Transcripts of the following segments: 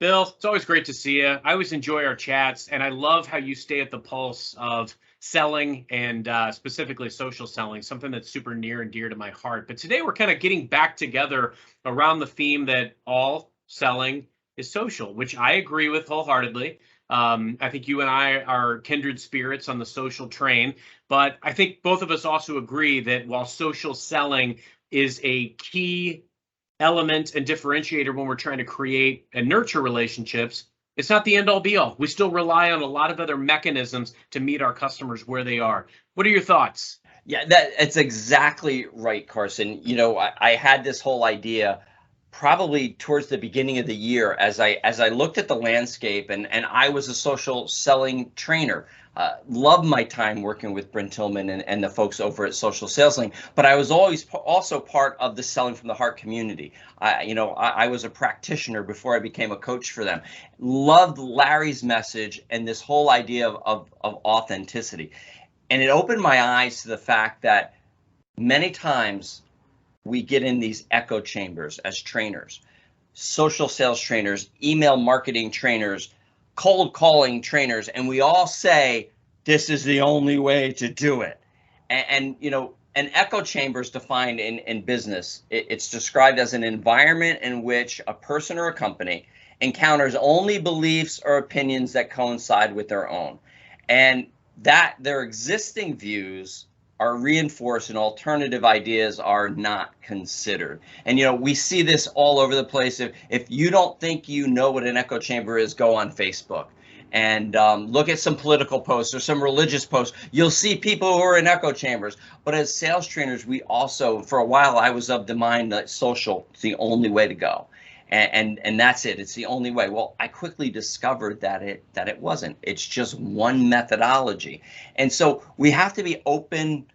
Bill, it's always great to see you. I always enjoy our chats, and I love how you stay at the pulse of selling and specifically social selling, something that's super near and dear to my heart. But today we're kind of getting back together around the theme that all selling is social, which I agree with wholeheartedly. I think you and I are kindred spirits on the social train, but I think both of us also agree that while social selling is a key element and differentiator when we're trying to create and nurture relationships, it's not the end all be all. We still rely on a lot of other mechanisms to meet our customers where they are. What are your thoughts? Yeah, that's exactly right, Carson. I had this whole idea probably towards the beginning of the year as I looked at the landscape, and I was a social selling trainer. Loved my time working with Brent Tillman and the folks over at Social Salesman, but I was always also part of the Selling from the Heart community. I was a practitioner before I became a coach for them. Loved Larry's message and this whole idea of authenticity. And it opened my eyes to the fact that many times we get in these echo chambers as trainers, social sales trainers, email marketing trainers, cold calling trainers, and we all say, this is the only way to do it. And an echo chamber is defined in business. It's described as an environment in which a person or a company encounters only beliefs or opinions that coincide with their own. And that their existing views are reinforced and alternative ideas are not considered. And we see this all over the place. If you don't think you know what an echo chamber is, go on Facebook and look at some political posts or some religious posts. You'll see people who are in echo chambers. But as sales trainers, we also, for a while, I was of the mind that social is the only way to go. And that's it. It's the only way. Well, I quickly discovered that it wasn't. It's just one methodology. And so we have to be open-minded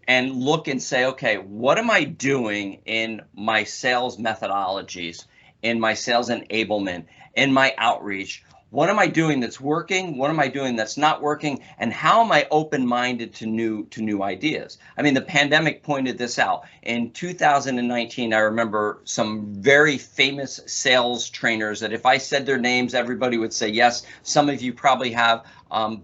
and look and say, okay, what am I doing in my sales methodologies, in my sales enablement, in my outreach? What am I doing that's working? What am I doing that's not working? And how am I open-minded to new ideas? I mean, the pandemic pointed this out. In 2019, I remember some very famous sales trainers that if I said their names, everybody would say yes. Some of you probably have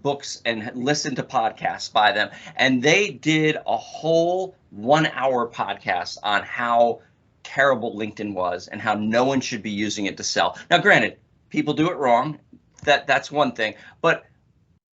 books and listen to podcasts by them. And they did a whole 1-hour podcast on how terrible LinkedIn was and how no one should be using it to sell. Now, granted, people do it wrong. That's one thing. But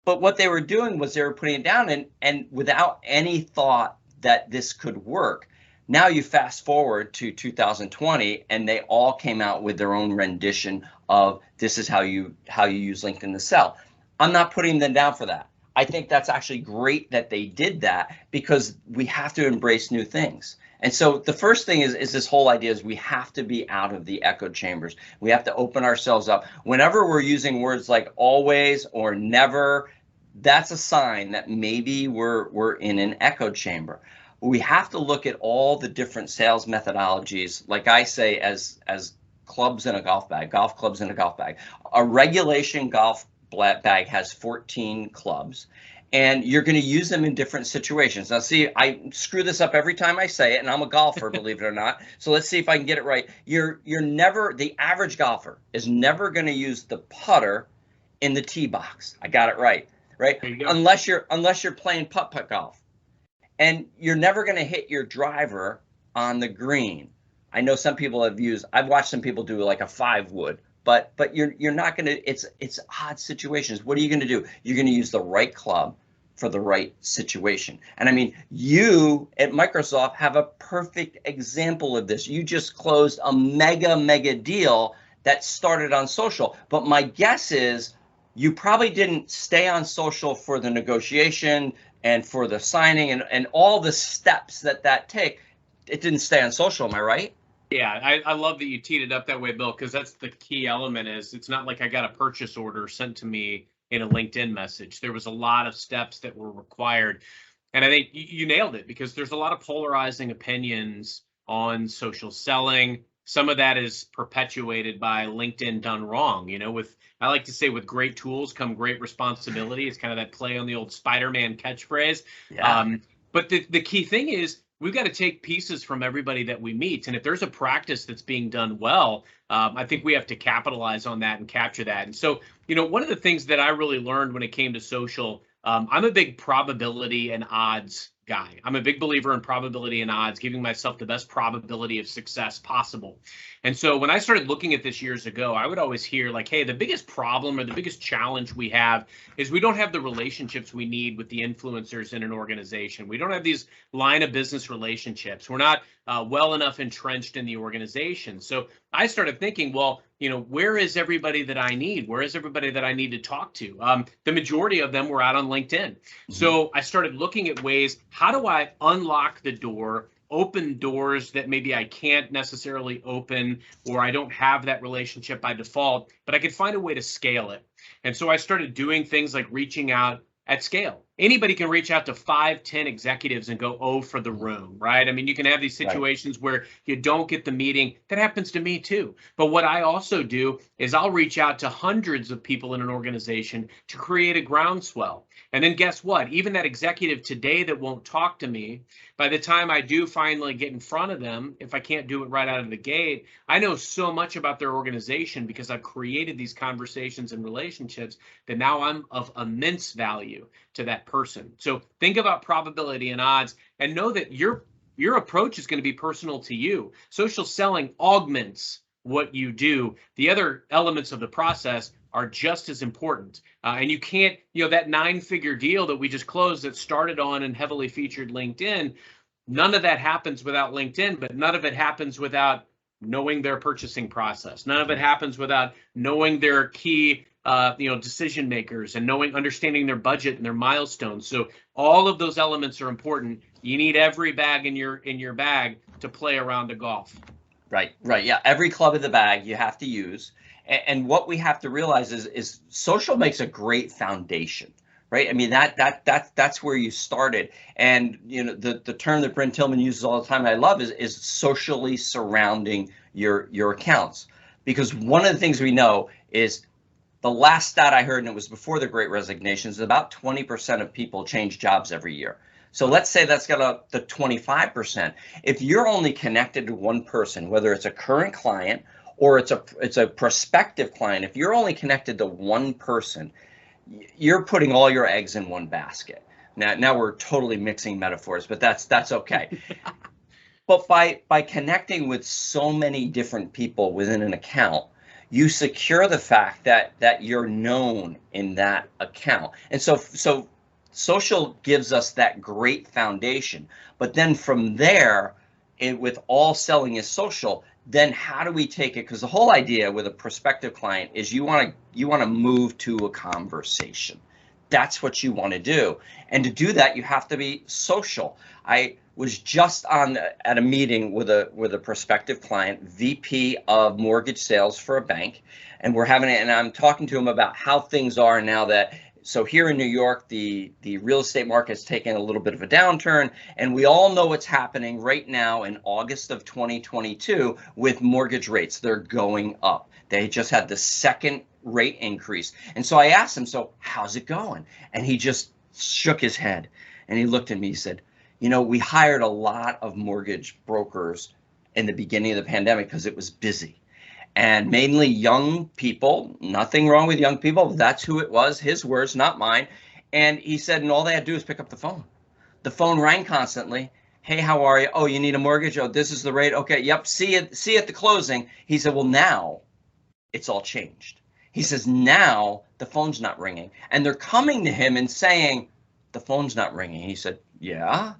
what they were doing was they were putting it down and without any thought that this could work. Now you fast forward to 2020 and they all came out with their own rendition of this is how you use LinkedIn to sell. I'm not putting them down for that. I think that's actually great that they did that because we have to embrace new things. And so the first thing is this whole idea is we have to be out of the echo chambers. We have to open ourselves up. Whenever we're using words like always or never, that's a sign that maybe we're in an echo chamber. We have to look at all the different sales methodologies, like I say, as clubs in a golf bag, golf clubs in a golf bag. A regulation golf bag has 14 clubs. And you're going to use them in different situations. Now, see, I screw this up every time I say it, and I'm a golfer, believe it or not. So let's see if I can get it right. The average golfer is never going to use the putter in the tee box. I got it right? Unless you're playing putt-putt golf. And you're never going to hit your driver on the green. I know some people I've watched some people do like a 5-wood. But you're not going to, it's odd situations. What are you going to do? You're going to use the right club for the right situation. And I mean, you at Microsoft have a perfect example of this. You just closed a mega deal that started on social. But my guess is you probably didn't stay on social for the negotiation and for the signing and all the steps that take. It didn't stay on social, am I right? Yeah, I love that you teed it up that way, Bill, because that's the key element is it's not like I got a purchase order sent to me in a LinkedIn message. There was a lot of steps that were required. And I think you nailed it because there's a lot of polarizing opinions on social selling. Some of that is perpetuated by LinkedIn done wrong. I like to say with great tools come great responsibility. It's kind of that play on the old Spider-Man catchphrase. Yeah. But the key thing is we've got to take pieces from everybody that we meet. And if there's a practice that's being done well, I think we have to capitalize on that and capture that. And so, one of the things that I really learned when it came to social, I'm a big probability and odds guy. I'm a big believer in probability and odds, giving myself the best probability of success possible. And so when I started looking at this years ago, I would always hear like, hey, the biggest problem or the biggest challenge we have is we don't have the relationships we need with the influencers in an organization. We don't have these line of business relationships. We're not well enough entrenched in the organization. So I started thinking, well, where is everybody that I need? Where is everybody that I need to talk to? The majority of them were out on LinkedIn. Mm-hmm. So I started looking at ways, how do I unlock the door, open doors that maybe I can't necessarily open, or I don't have that relationship by default, but I could find a way to scale it. And so I started doing things like reaching out at scale. Anybody can reach out to 5, 10 executives and go, oh, for the room, right? I mean, you can have these situations where you don't get the meeting. That happens to me too. But what I also do is I'll reach out to hundreds of people in an organization to create a groundswell. And then guess what? Even that executive today that won't talk to me, by the time I do finally get in front of them, if I can't do it right out of the gate, I know so much about their organization because I've created these conversations and relationships that now I'm of immense value to that person. So think about probability and odds and know that your approach is going to be personal to you. Social selling augments what you do. The other elements of the process are just as important. And you can't, that 9-figure deal that we just closed that started on and heavily featured LinkedIn, none of that happens without LinkedIn, but none of it happens without knowing their purchasing process. None of it happens without knowing their key decision makers and understanding their budget and their milestones. So all of those elements are important. You need every bag in your bag to play a round of golf. Right. Yeah. Every club in the bag you have to use. And what we have to realize is social makes a great foundation, right? I mean, that's where you started. And, the term that Brent Tillman uses all the time, I love is socially surrounding your accounts. Because one of the things we know is the last stat I heard, and it was before the Great Resignation, is about 20% of people change jobs every year. So let's say that's got up to 25%. If you're only connected to one person, whether it's a current client or it's a prospective client, if you're only connected to one person, you're putting all your eggs in one basket. Now we're totally mixing metaphors, but that's okay. But by connecting with so many different people within an account, you secure the fact that you're known in that account. And so social gives us that great foundation. But then from there, with all selling is social, then how do we take it? Because the whole idea with a prospective client is you want to move to a conversation. That's what you want to do. And to do that, you have to be social. I was just at a meeting with a prospective client, VP of mortgage sales for a bank, and I'm talking to him about how things are now that. So here in New York, the real estate market has taken a little bit of a downturn, and we all know what's happening right now in August of 2022 with mortgage rates. They're going up. They just had the second rate increase. And so I asked him, so how's it going? And he just shook his head and he looked at me, he said, we hired a lot of mortgage brokers in the beginning of the pandemic because it was busy. And mainly young people, nothing wrong with young people, but that's who it was, his words, not mine. And he said, and all they had to do is pick up the phone. The phone rang constantly. Hey, how are you? Oh, you need a mortgage? Oh, this is the rate. Okay, yep, see you at the closing. He said, well, now it's all changed. He says, now the phone's not ringing. And they're coming to him and saying, the phone's not ringing. He said, yeah,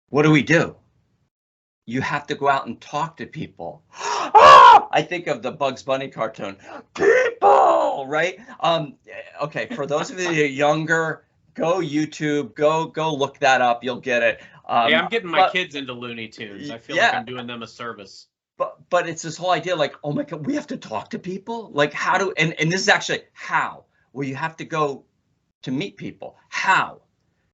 what do we do? You have to go out and talk to people. I think of the Bugs Bunny cartoon, people, right? Okay, for those of you that are younger, go YouTube, go look that up. You'll get it. Hey, I'm getting my kids into Looney Tunes. I feel like I'm doing them a service. But it's this whole idea like, oh my God, we have to talk to people? Like how do, and this is actually how, where you have to go to meet people. How?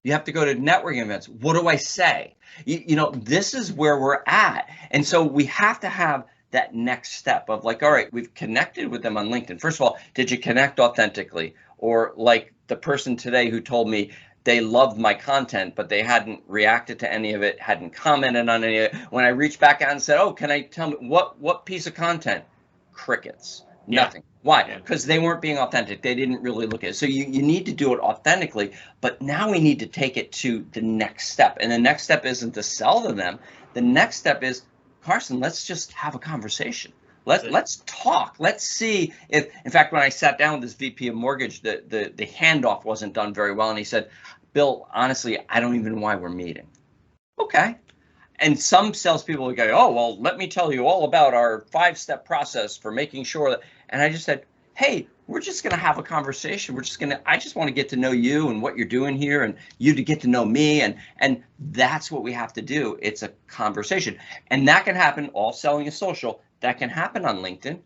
You have to go to networking events. What do I say? This is where we're at. And so we have to have that next step of like, all right, we've connected with them on LinkedIn. First of all, did you connect authentically? Or like the person today who told me, they loved my content, but they hadn't reacted to any of it, hadn't commented on any of it. When I reached back out and said, oh, can I tell me what piece of content? Crickets, nothing. Why? Because they weren't being authentic. They didn't really look at it. So you need to do it authentically, but now we need to take it to the next step. And the next step isn't to sell to them. The next step is, Carson, let's just have a conversation. Let's talk. Let's see if, in fact, when I sat down with this VP of mortgage, the handoff wasn't done very well. And he said, Bill, honestly, I don't even know why we're meeting. Okay. And some salespeople would go, oh, well, let me tell you all about our 5-step process for making sure that, and I just said, hey, we're just going to have a conversation. I just want to get to know you and what you're doing here, and you to get to know me. And that's what we have to do. It's a conversation. And that can happen. All selling is social. That can happen on LinkedIn.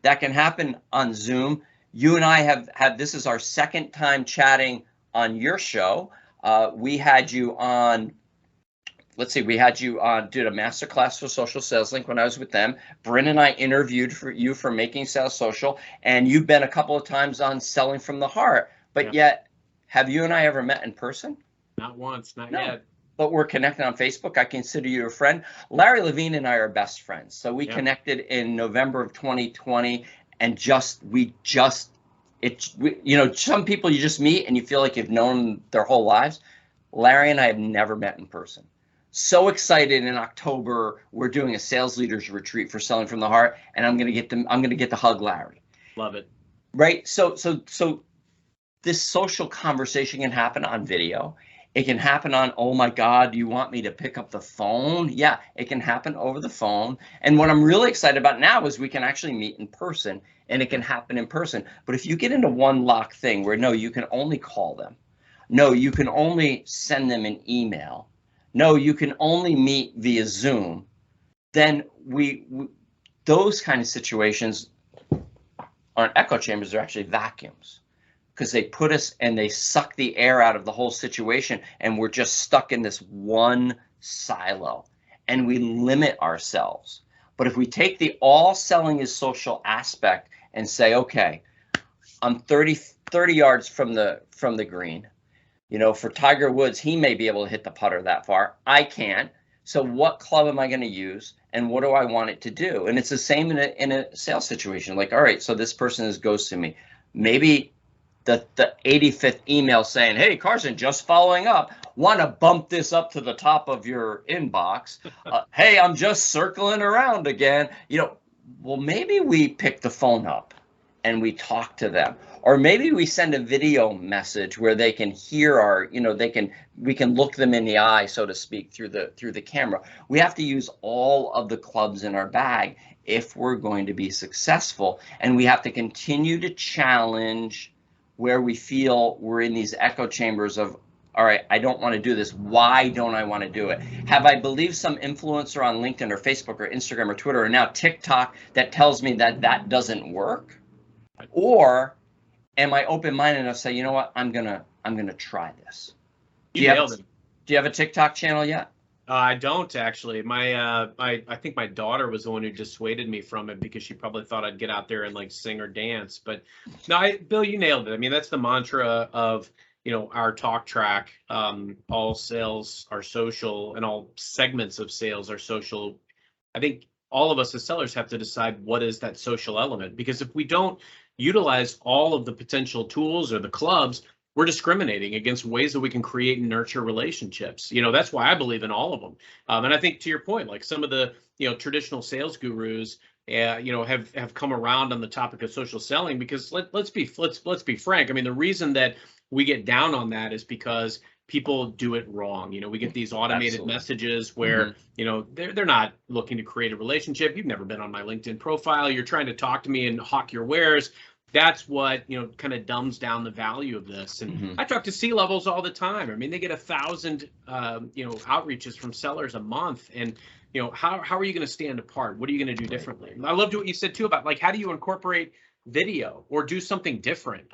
That can happen on Zoom. You and I have had, this is our second time chatting on your show. We had you on, let's see, we had you on, did a masterclass for Social Sales Link when I was with them. Bryn and I interviewed for you for Making Sales Social, and you've been a couple of times on Selling from the Heart. But yet, have you and I ever met in person? Not once, not yet. But we're connected on Facebook. I consider you a friend. Larry Levine and I are best friends. So we connected in November of 2020, and you know, some people you just meet and you feel like you've known their whole lives. Larry and I have never met in person. So excited! In October, we're doing a sales leaders retreat for Selling from the Heart, and I'm gonna get to hug Larry. Love it. Right. So this social conversation can happen on video. It can happen on, oh my God, do you want me to pick up the phone? Yeah, it can happen over the phone. And what I'm really excited about now is we can actually meet in person, and it can happen in person. But if you get into one lock thing where, no, you can only call them. No, you can only send them an email. No, you can only meet via Zoom. Then those kind of situations aren't echo chambers, they're actually vacuums. Because they put us and they suck the air out of the whole situation, and we're just stuck in this one silo, and we limit ourselves. But if we take the all selling is social aspect and say, okay, I'm 30 yards from the green. You know, for Tiger Woods, he may be able to hit the putter that far. I can't. So what club am I going to use, and what do I want it to do? And it's the same in a sales situation. Like, all right, so this person is ghosting me. Maybe the 85th email saying, hey, Carson, just following up, want to bump this up to the top of your inbox. Hey, I'm just circling around again. You know, well, maybe we pick the phone up and we talk to them. Or maybe we send a video message where they can hear our, you know, we can look them in the eye, so to speak, through the camera. We have to use all of the clubs in our bag if we're going to be successful. And we have to continue to challenge where we feel we're in these echo chambers of, all right, I don't want to do this. Why don't I want to do it? Have I believed some influencer on LinkedIn or Facebook or Instagram or Twitter or now TikTok that tells me that that doesn't work? Or am I open-minded enough to say, you know what, I'm gonna try this? Do you have a TikTok channel yet? I don't actually. I think my daughter was the one who dissuaded me from it because she probably thought I'd get out there and like sing or dance. But no, Bill, you nailed it. I mean, that's the mantra of, you know, our talk track. All sales are social, and all segments of sales are social. I think all of us as sellers have to decide what is that social element, because if we don't utilize all of the potential tools or the clubs, we're discriminating against ways that we can create and nurture relationships. You know, that's why I believe in all of them. And I think, to your point, like some of the, you know, traditional sales gurus, you know, have come around on the topic of social selling, because let's be frank. I mean, the reason that we get down on that is because people do it wrong. You know, we get these automated messages where, you know, they're not looking to create a relationship. You've never been on my LinkedIn profile. You're trying to talk to me and hawk your wares. That's what, you know, kind of dumbs down the value of this. And I talk to C-levels all the time. I mean, they get 1,000, you know, outreaches from sellers a month. And, you know, how are you going to stand apart? What are you going to do differently? And I loved what you said too about, like, how do you incorporate video or do something different?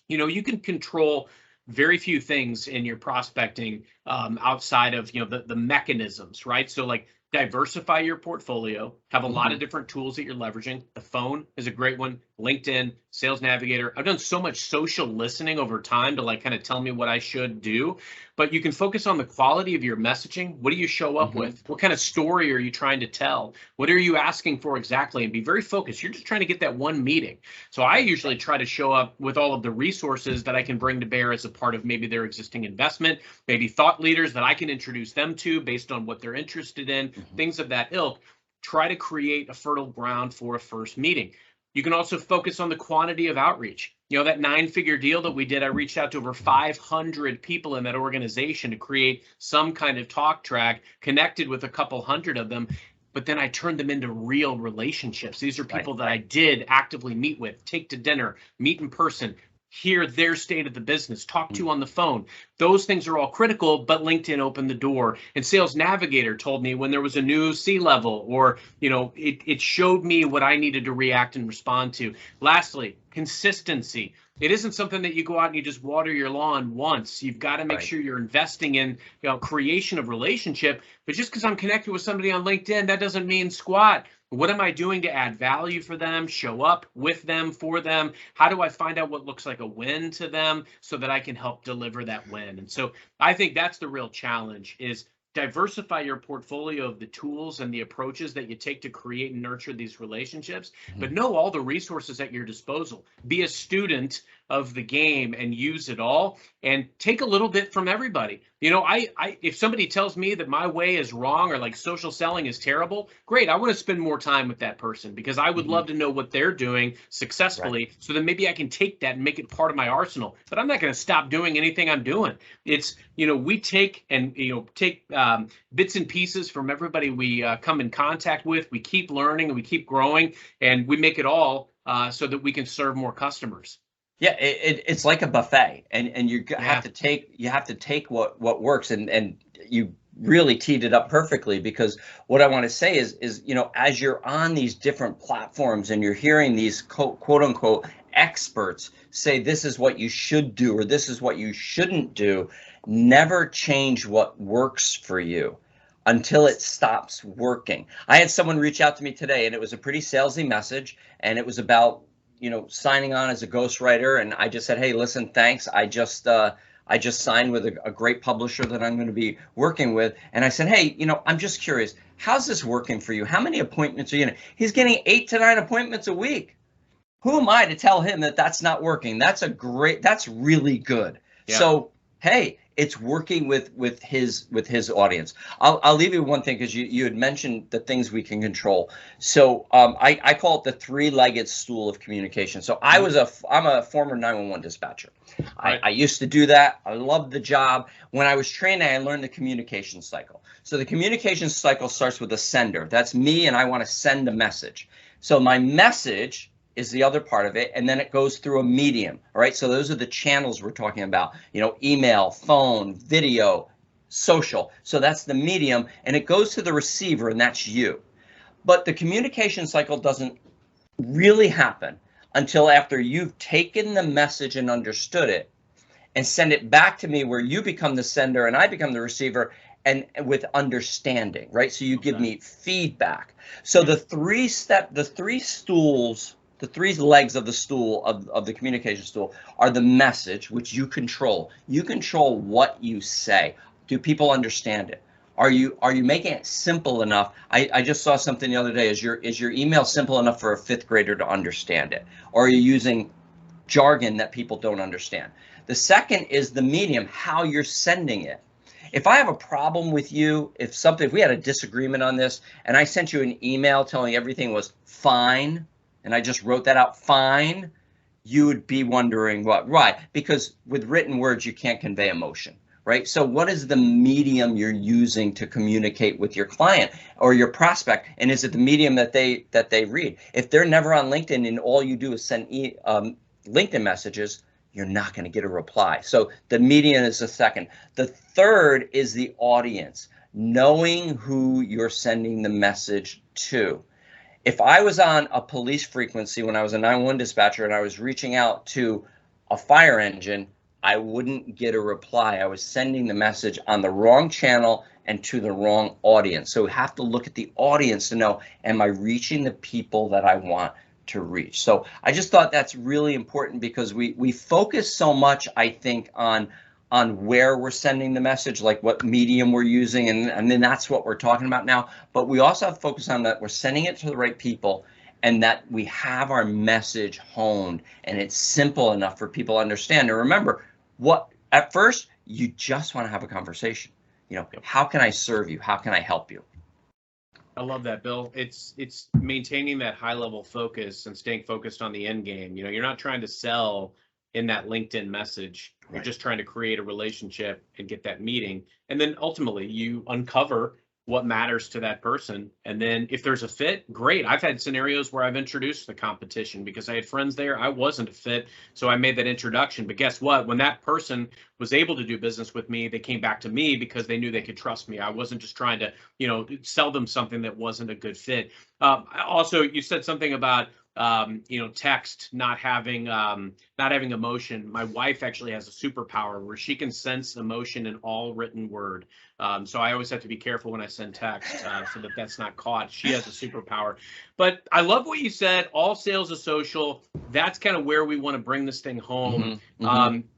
You know, you can control very few things in your prospecting outside of, you know, the mechanisms, right? So like, diversify your portfolio, have a lot of different tools that you're leveraging. The phone is a great one. LinkedIn, Sales Navigator. I've done so much social listening over time to like kind of tell me what I should do. But you can focus on the quality of your messaging. What do you show up with? What kind of story are you trying to tell? What are you asking for exactly? And be very focused. You're just trying to get that one meeting. So I usually try to show up with all of the resources that I can bring to bear as a part of maybe their existing investment, maybe thought leaders that I can introduce them to based on what they're interested in, things of that ilk. Try to create a fertile ground for a first meeting. You can also focus on the quantity of outreach. You know, that 9-figure deal that we did, I reached out to over 500 people in that organization to create some kind of talk track, connected with a couple hundred of them, but then I turned them into real relationships. These are people that I did actively meet with, take to dinner, meet in person, hear their state of the business, talk to on the phone. Those things are all critical, but LinkedIn opened the door. And Sales Navigator told me when there was a new C-level, or, you know, it showed me what I needed to react and respond to. Lastly, consistency. It isn't something that you go out and you just water your lawn once. You've got to make sure you're investing in, you know, creation of relationship. But just because I'm connected with somebody on LinkedIn, that doesn't mean squat. What am I doing to add value for them, show up with them, for them? How do I find out what looks like a win to them so that I can help deliver that win? And so I think that's the real challenge, is diversify your portfolio of the tools and the approaches that you take to create and nurture these relationships, but know all the resources at your disposal. Be a student of the game and use it all, and take a little bit from everybody. You know, if somebody tells me that my way is wrong, or like social selling is terrible, great. I want to spend more time with that person because I would love to know what they're doing successfully, so then maybe I can take that and make it part of my arsenal. But I'm not going to stop doing anything I'm doing. It's, you know, we take bits and pieces from everybody we come in contact with. We keep learning and we keep growing, and we make it all so that we can serve more customers. Yeah, it's like a buffet, and you have to take what works, and you really teed it up perfectly, because what I want to say is, you know, as you're on these different platforms and you're hearing these quote unquote experts say this is what you should do or this is what you shouldn't do, never change what works for you until it stops working. I had someone reach out to me today, and it was a pretty salesy message, and it was about, you know, signing on as a ghostwriter. And I just said, hey, listen, thanks. I just signed with a great publisher that I'm going to be working with. And I said, hey, you know, I'm just curious, how's this working for you? How many appointments are you in? He's getting 8 to 9 appointments a week. Who am I to tell him that that's not working? That's really good. Yeah. So, hey, it's working with his audience. I'll leave you with one thing, because you had mentioned the things we can control. So I call it the 3-legged stool of communication. So I'm a former 911 dispatcher. Right. I used to do that. I loved the job. When I was training, I learned the communication cycle. So the communication cycle starts with a sender. That's me, and I want to send a message. So my message is the other part of it, and then it goes through a medium. All right, so those are the channels we're talking about, you know, email, phone, video, social. So that's the medium, and it goes to the receiver, and that's you. But the communication cycle doesn't really happen until after you've taken the message and understood it and send it back to me, where you become the sender and I become the receiver, and with understanding, right? So you give me feedback. So the three legs of the stool, of the communication stool, are the message, which you control. You control what you say. Do people understand it? Are you making it simple enough? I just saw something the other day. Is your email simple enough for a 5th grader to understand it? Or are you using jargon that people don't understand? The second is the medium, how you're sending it. If I have a problem with you, if we had a disagreement on this, and I sent you an email telling everything was fine, and I just wrote that out, fine, you would be wondering what, right? Because with written words, you can't convey emotion, right? So what is the medium you're using to communicate with your client or your prospect? And is it the medium that they read? If they're never on LinkedIn and all you do is send LinkedIn messages, you're not going to get a reply. So the medium is the second. The third is the audience, knowing who you're sending the message to. If I was on a police frequency when I was a 911 dispatcher and I was reaching out to a fire engine, I wouldn't get a reply. I was sending the message on the wrong channel and to the wrong audience. So we have to look at the audience to know, am I reaching the people that I want to reach. So I just thought that's really important because we focus so much, I think, on where we're sending the message, like what medium we're using, and then that's what we're talking about now. But we also have to focus on that we're sending it to the right people and that we have our message honed and it's simple enough for people to understand. And remember, at first, you just want to have a conversation. How can I serve you? How can I help you? I love that, Bill. It's maintaining that high level focus and staying focused on the end game. You're not trying to sell in that LinkedIn message. You're just trying to create a relationship and get that meeting. And then ultimately you uncover what matters to that person. And then if there's a fit, great. I've had scenarios where I've introduced the competition because I had friends there. I wasn't a fit. So I made that introduction. But guess what? When that person was able to do business with me, they came back to me because they knew they could trust me. I wasn't just trying to, sell them something that wasn't a good fit. Also, you said something about text not having emotion. My wife actually has a superpower where she can sense emotion in all written word. So I always have to be careful when I send text so that that's not caught. She has a superpower. But I love what you said. All sales is social. That's kind of where we want to bring this thing home.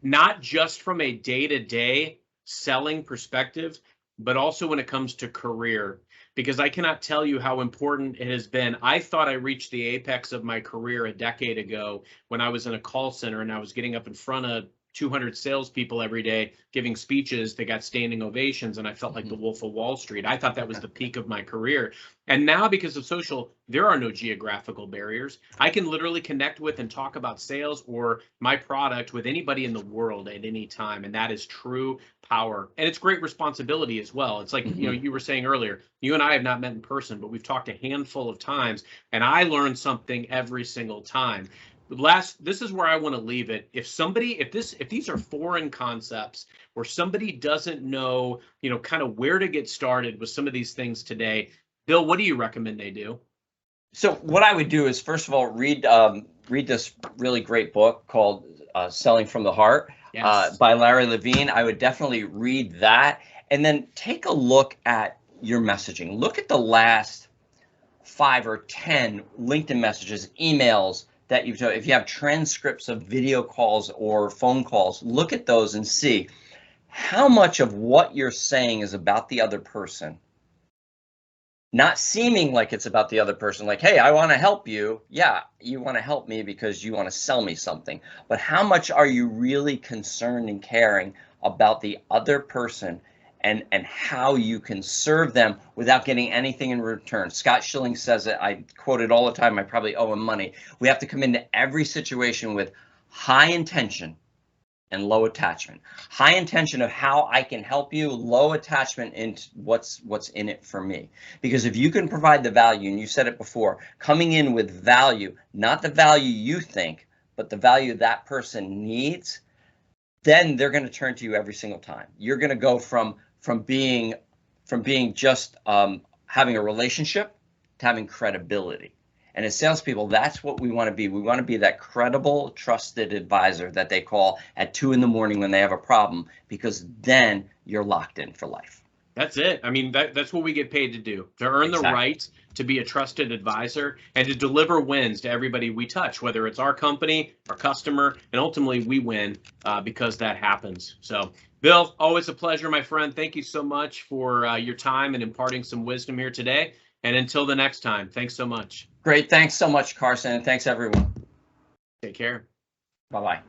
Not just from a day-to-day selling perspective, but also when it comes to career. Because I cannot tell you how important it has been. I thought I reached the apex of my career a decade ago when I was in a call center and I was getting up in front of 200 salespeople every day giving speeches that got standing ovations, and I felt like the Wolf of Wall Street. I thought that was the peak of my career. And now, because of social, there are no geographical barriers. I can literally connect with and talk about sales or my product with anybody in the world at any time, and that is true power. And it's great responsibility as well. It's like, you were saying earlier, you and I have not met in person, but we've talked a handful of times, and I learn something every single time. This is where I want to leave it. If these are foreign concepts or somebody doesn't know, kind of where to get started with some of these things today, Bill, what do you recommend they do? So what I would do is, first of all, read this really great book called Selling from the Heart by Larry Levine. I would definitely read that, and then take a look at your messaging. Look at the last 5 or 10 LinkedIn messages, emails that you've done. If you have transcripts of video calls or phone calls, look at those and see how much of what you're saying is about the other person, not seeming like it's about the other person, like, hey, I want to help you. Yeah, you want to help me because you want to sell me something. But how much are you really concerned and caring about the other person and how you can serve them without getting anything in return? Scott Schilling says it. I quote it all the time. I probably owe him money. We have to come into every situation with high intention and low attachment. High intention of how I can help you, low attachment into what's in it for me. Because if you can provide the value, and you said it before, coming in with value, not the value you think, but the value that person needs, then they're going to turn to you every single time. You're going to go from being just having a relationship to having credibility. And as salespeople, that's what we want to be. We want to be that credible, trusted advisor that they call at 2 in the morning when they have a problem, because then you're locked in for life. That's it. I mean, that's what we get paid to do, to earn the right to be a trusted advisor and to deliver wins to everybody we touch, whether it's our company, our customer, and ultimately we win because that happens. So, Bill, always a pleasure, my friend. Thank you so much for your time and imparting some wisdom here today. And until the next time, thanks so much. Great. Thanks so much, Carson. And thanks, everyone. Take care. Bye-bye.